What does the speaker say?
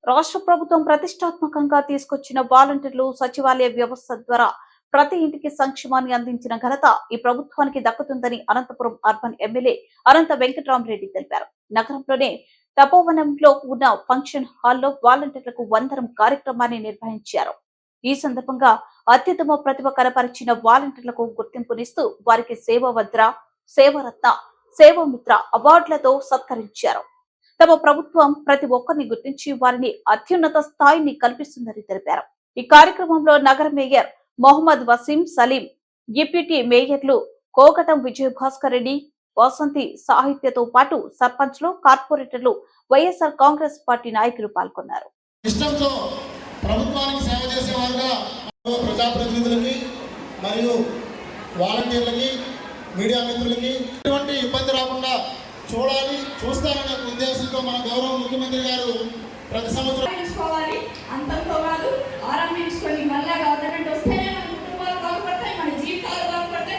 రాష్ట్ర ప్రభుత్వం ప్రతిష్టాత్మకంగా తీసుకొచ్చిన వాలంటీర్లు సచివాలయ వ్యవస్థ ద్వారా ప్రతి ఇంటికి సంక్షేమాన్ని అందించిన ఘనత ఈ ప్రభుత్వానికి దక్కుతుందని అనంతపురం అర్బన్ ఎమ్మెల్యే అనంత వెంకటరామరెడ్డి తెలిపారు. నగరంలోనే తపోవనంలో ఉన్న ఫంక్షన్ హాల్లో వాలంటీర్లకు వందనం కార్యక్రమాన్ని నిర్వహించారు. ఈ సందర్భంగా అత్యుత్తమ ప్రతిభ కనపరిచిన వాలంటీర్లకు గుర్తింపునిస్తూ వారికి సేవవద్ర, సేవరత్న, సేవామిత్ర అవార్డులతో సత్కరించారు. తమ ప్రభుత్వం ప్రతి ఒక్కరిని గుర్తించి వారిని అత్యున్నత స్థాయిని కల్పిస్తుందని తెలిపారు. ఈ కార్యక్రమంలో నగర మేయర్ మొహమ్మద్ వసీం సలీం, డిప్యూటీ మేయర్లు కోకటం విజయభాస్కర్ రెడ్డి, వసంతి సాహిత్యతో పాటు సర్పంచ్లు, కార్పొరేటర్లు, వైఎస్ఆర్ కాంగ్రెస్ పార్టీ నాయకులు పాల్గొన్నారు. ప్రభుత్వానికి సేవ చేసేవారుగా ప్రజాప్రతినిధులకి మరియు వాలంటీర్లకి, మీడియా మిత్రులకి ఎటువంటి ఇబ్బంది రాకుండా చూస్తారనే ఉద్దేశంతో మన గౌరవ ముఖ్యమంత్రి గారు ప్రతి సంవత్సరం